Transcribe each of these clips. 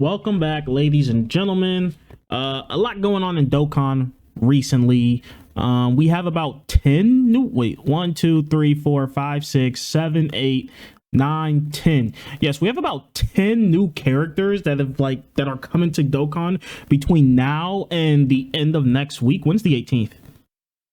Welcome back, ladies and gentlemen. A lot going on in Dokkan recently. We have about 10 new, wait, 1, 2, 3, 4, 5, 6, 7, 8, 9, 10. Yes, we have about 10 new characters that are coming to Dokkan between now and the end of next week. When's the 18th?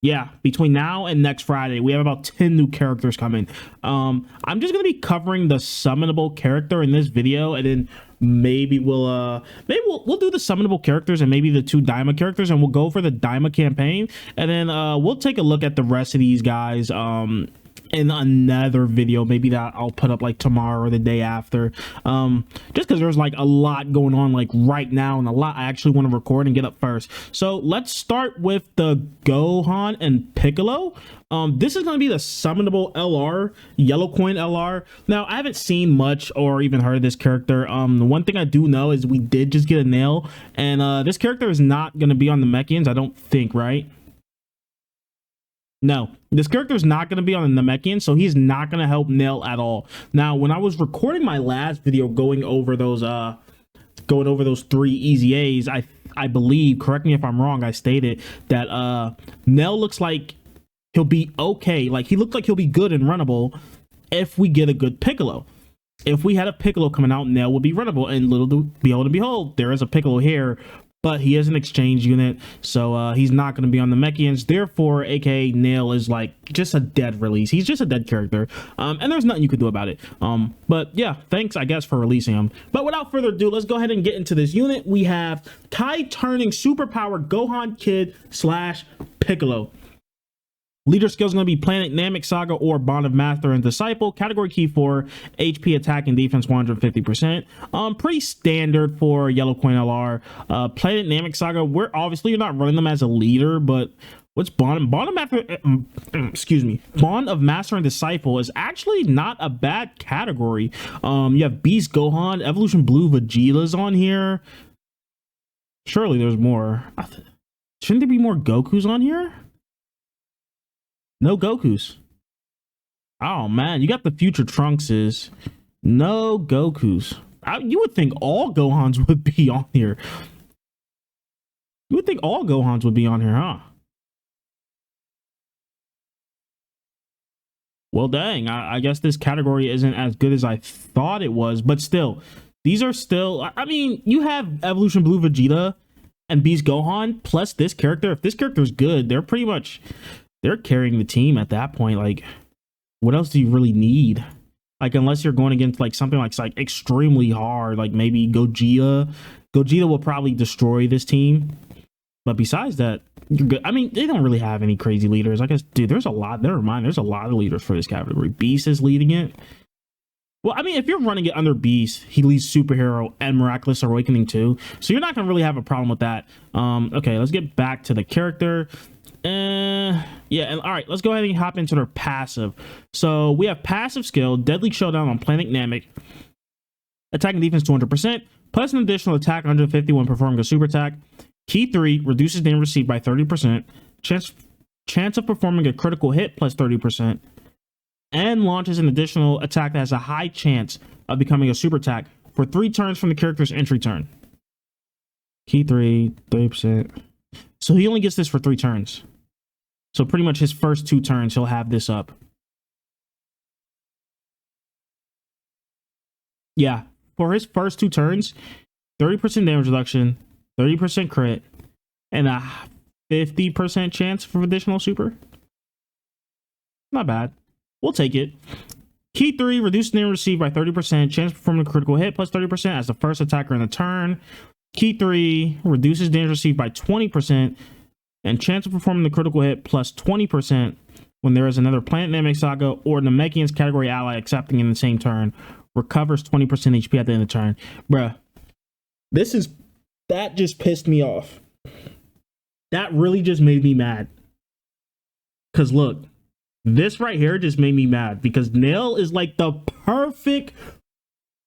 Yeah, between now and next Friday, we have about 10 new characters coming. I'm just gonna be covering the summonable character in this video, and then maybe we'll do the summonable characters and maybe the two Daima characters, and we'll go for the Daima campaign, and then we'll take a look at the rest of these guys in another video, maybe that I'll put up like tomorrow or the day after, just because there's like a lot going on like right now, and a lot I actually want to record and get up first. So let's start with the Gohan and Piccolo. This is going to be the summonable LR, yellow coin LR. Now, I haven't seen much or even heard of this character. The one thing I do know is we did just get a nail, and this character is not going to be on the Namekians, I don't think, right? No, this character is not going to be on the Namekian, so he's not going to help Nail at all. Now, when I was recording my last video going over those three easy A's, I believe, correct me if I'm wrong, I stated that Nail looks like he'll be okay. Like, he looked like he'll be good and runnable if we get a good Piccolo. If we had a Piccolo coming out, Nail would be runnable, and little do behold, there is a Piccolo here. But he is an exchange unit, so he's not going to be on the Namekians. Therefore, aka Nail is like just a dead release. He's just a dead character, and there's nothing you could do about it. But yeah, thanks, I guess, for releasing him. But without further ado, let's go ahead and get into this unit. We have Kai turning superpower Gohan Kid / Piccolo. Leader skill is going to be Planet Namek Saga or Bond of Master and Disciple. Category key for HP, attack, and defense 150%. Pretty standard for Yellow Coin LR. Planet Namek Saga, you're not running them as a leader, but what's Bond of Master? Excuse me. Bond of Master and Disciple is actually not a bad category. You have Beast Gohan, Evolution Blue Vegeta's on here. Surely there's more. Shouldn't there be more Gokus on here? No Gokus. Oh man, you got the future Trunkses. No Gokus. You would think all Gohans would be on here. You would think all Gohans would be on here, huh? Well, dang, I guess this category isn't as good as I thought it was, but still, these are still, I mean, you have Evolution Blue Vegeta and Beast Gohan plus this character. If this character is good, they're carrying the team at that point. Like, what else do you really need? Like, unless you're going against like something like extremely hard, like maybe Gogeta. Gogeta will probably destroy this team. But besides that, you're good. I mean, they don't really have any crazy leaders. I guess, dude, there's a lot. Never mind, there's a lot of leaders for this category. Beast is leading it. Well, I mean, if you're running it under Beast, he leads Superhero and Miraculous Awakening too. So you're not gonna really have a problem with that. Okay, let's get back to the character. Yeah, and all right, let's go ahead and hop into their passive. So we have passive skill, Deadly Showdown on Planet Namek. Attack and defense 200%, plus an additional attack 150 when performing a super attack. Key 3, reduces damage received by 30%. Chance of performing a critical hit plus 30%. And launches an additional attack that has a high chance of becoming a super attack for 3 turns from the character's entry turn. Key 3, 30%. So he only gets this for 3 turns. So pretty much his first 2 turns, he'll have this up. Yeah, for his first 2 turns, 30% damage reduction, 30% crit, and a 50% chance for additional super. Not bad. We'll take it. Key 3, reduce damage received by 30%, chance of performing a critical hit plus 30% as the first attacker in the turn. Key 3, reduces damage received by 20%, and chance of performing the critical hit plus 20% when there is another Planet Namek Saga or Namekian's category ally accepting in the same turn. Recovers 20% HP at the end of the turn. Bruh, that just pissed me off. That really just made me mad. Because look, this right here just made me mad because Nail is like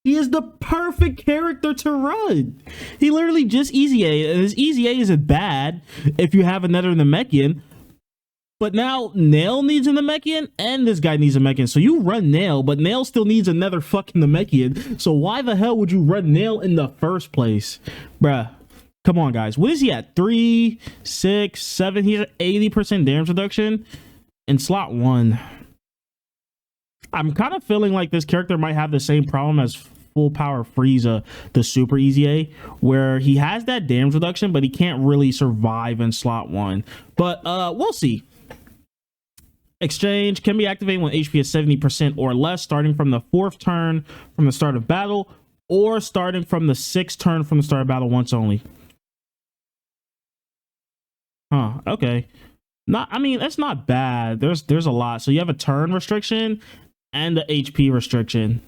he is the perfect character to run. He literally just easy A, and his easy A isn't bad if you have another Namekian, But now Nail needs a Namekian and this guy needs a Namekian. So you run Nail, but Nail still needs another fucking Namekian. So why the hell would you run Nail in the first place? Bruh. Come on, guys. What is he at? 3, 6, 7. He's at 80% damage reduction in slot 1. I'm kind of feeling like this character might have the same problem as Full Power Frieza, the Super Easy A, where he has that damage reduction, but he can't really survive in slot 1. But we'll see. Exchange can be activated when HP is 70% or less, starting from the 4th turn from the start of battle, or starting from the 6th turn from the start of battle once only. Huh, okay. I mean, that's not bad. There's a lot. So you have a turn restriction and the HP restriction.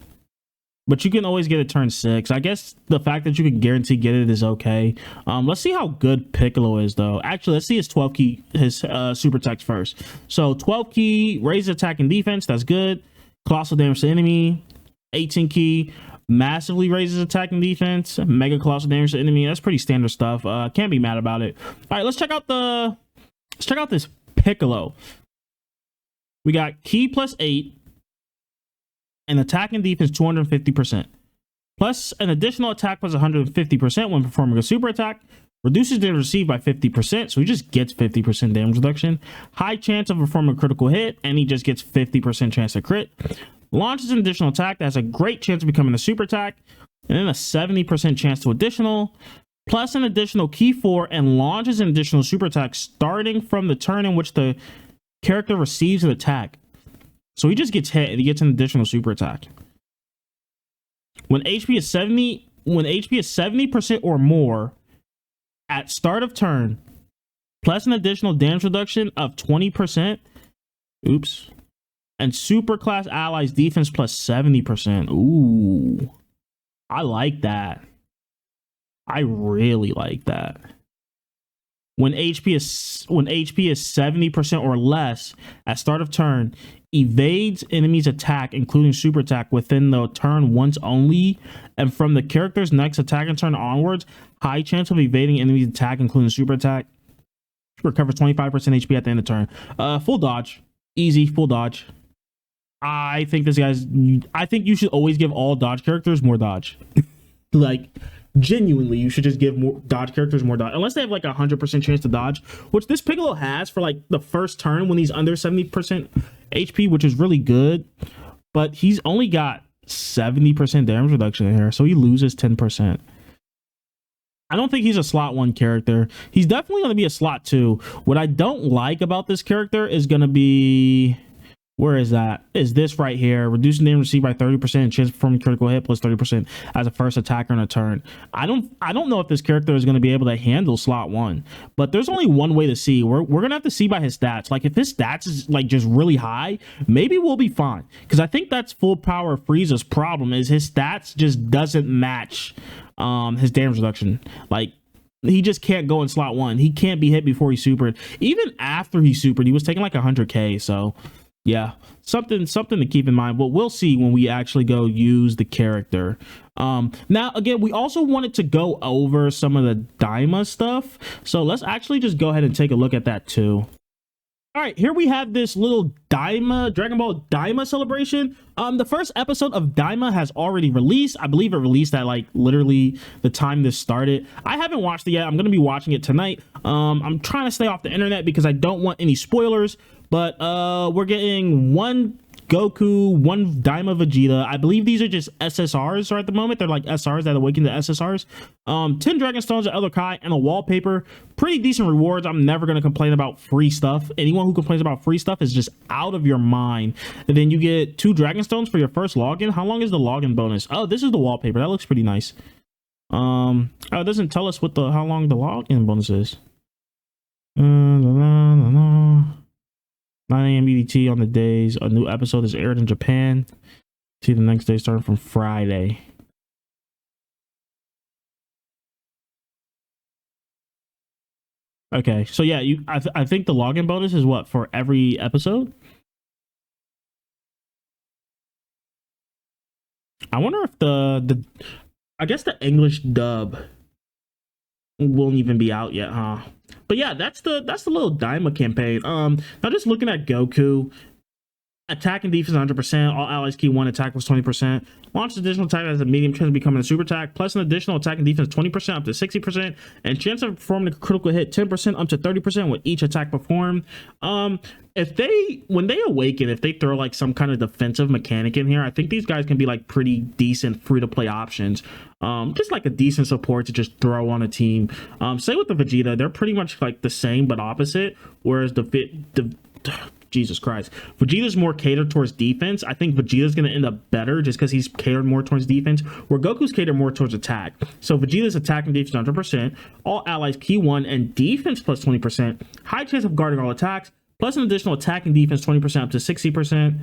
But you can always get a turn 6. I guess the fact that you can guarantee get it is okay. Let's see how good Piccolo is, though. Actually, let's see his 12 key, his super text first. So 12 key, raise attack and defense. That's good. Colossal damage to enemy. 18 key, massively raises attack and defense. Mega colossal damage to enemy. That's pretty standard stuff. Can't be mad about it. All right, let's check out this Piccolo. We got key plus 8. And attack and defense 250%. Plus an additional attack plus 150% when performing a super attack. Reduces damage received by 50%, so he just gets 50% damage reduction. High chance of performing a critical hit, and he just gets 50% chance to crit. Launches an additional attack that has a great chance of becoming a super attack, and then a 70% chance to additional. Plus an additional key 4, and launches an additional super attack starting from the turn in which the character receives an attack. So he just gets hit and he gets an additional super attack. When HP is 70% or more at start of turn, plus an additional damage reduction of 20%. Oops. And super class allies defense plus 70%. Ooh. I like that. I really like that. When HP is 70% or less at start of turn, evades enemies attack including super attack within the turn once only, and from the character's next attack and turn onwards, high chance of evading enemies attack including super attack. Recovers 25% HP at the end of turn. Full dodge. Easy, full dodge. I think you should always give all dodge characters more dodge. Like, genuinely, you should just give more dodge characters more dodge, unless they have like 100% chance to dodge, which this Piccolo has for like the first turn when he's under 70% HP, which is really good. But he's only got 70% damage reduction in here, so he loses 10%. I don't think he's a slot 1 character. He's definitely going to be a slot 2. What I don't like about this character is going to be... Where is that? Is this right here. Reducing damage received by 30%, chance of performing critical hit plus 30% as a first attacker in a turn. I don't know if this character is going to be able to handle slot 1, but there's only one way to see. We're going to have to see by his stats. Like, if his stats is like just really high, maybe we'll be fine. Because I think that's Full Power Frieza's problem, is his stats just doesn't match his damage reduction. Like, he just can't go in slot 1. He can't be hit before he supered. Even after he supered, he was taking like 100k, so... yeah, something to keep in mind, but we'll see when we actually go use the character. Now, again, we also wanted to go over some of the Daima stuff, so let's actually just go ahead and take a look at that too. All right, here we have this little Daima, Dragon Ball Daima celebration. The first episode of Daima has already released. I believe it released at like literally the time this started. I haven't watched it yet. I'm going to be watching it tonight. I'm trying to stay off the internet because I don't want any spoilers. But we're getting 1 Goku, 1 Daima Vegeta. I believe these are just SSRs at the moment. They're like SRs that awaken to SSRs. 10 Dragon Stones at Elder Kai and a wallpaper. Pretty decent rewards. I'm never going to complain about free stuff. Anyone who complains about free stuff is just out of your mind. And then you get 2 Dragon Stones for your first login. How long is the login bonus? Oh, this is the wallpaper. That looks pretty nice. Oh, it doesn't tell us what how long the login bonus is. 9 a.m. EDT on the days a new episode is aired in Japan. See the next day starting from Friday. Okay, so yeah, I think the login bonus is what, for every episode? I wonder if I guess the English dub won't even be out yet, huh? But yeah, that's the little Daima campaign. Now just looking at Goku, attack and defense 100%. All allies key 1 attack was 20%. Launch additional attack as a medium chance of becoming a super attack, plus an additional attack and defense 20% up to 60%, and chance of performing a critical hit 10% up to 30% with each attack performed. If they, when they awaken, if they throw like some kind of defensive mechanic in here, I think these guys can be like pretty decent free to play options. Just like a decent support to just throw on a team. Same with the Vegeta, they're pretty much like the same but opposite. Whereas the Jesus Christ, Vegeta's more catered towards defense. I think Vegeta's going to end up better just because he's catered more towards defense, where Goku's catered more towards attack. So Vegeta's attack and defense 100%, all allies key 1, and defense plus 20%, high chance of guarding all attacks, plus an additional attack and defense 20% up to 60%.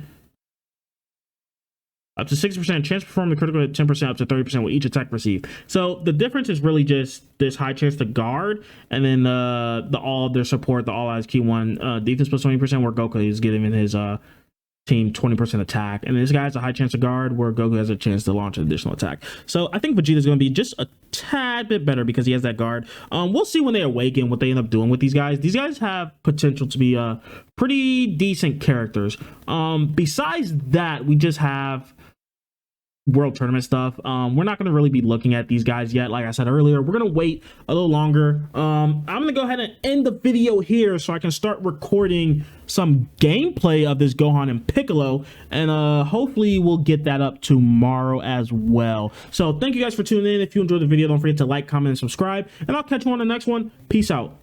Up to 60% chance to perform the critical hit, 10% up to 30% with each attack received. So the difference is really just this high chance to guard, and then the all of their support, the all eyes Q1 defense plus 20%, where Goku is giving his team 20% attack, and this guy has a high chance to guard, where Goku has a chance to launch an additional attack. So I think Vegeta's going to be just a tad bit better because he has that guard. We'll see when they awaken what they end up doing with these guys. These guys have potential to be pretty decent characters. Besides that, we just have world tournament stuff. We're not going to really be looking at these guys yet. Like I said earlier, we're going to wait a little longer. I'm going to go ahead and end the video here so I can start recording some gameplay of this Gohan and Piccolo, and hopefully we'll get that up tomorrow as well. So thank you guys for tuning in. If you enjoyed the video, don't forget to like, comment, and subscribe, and I'll catch you on the next one. Peace out.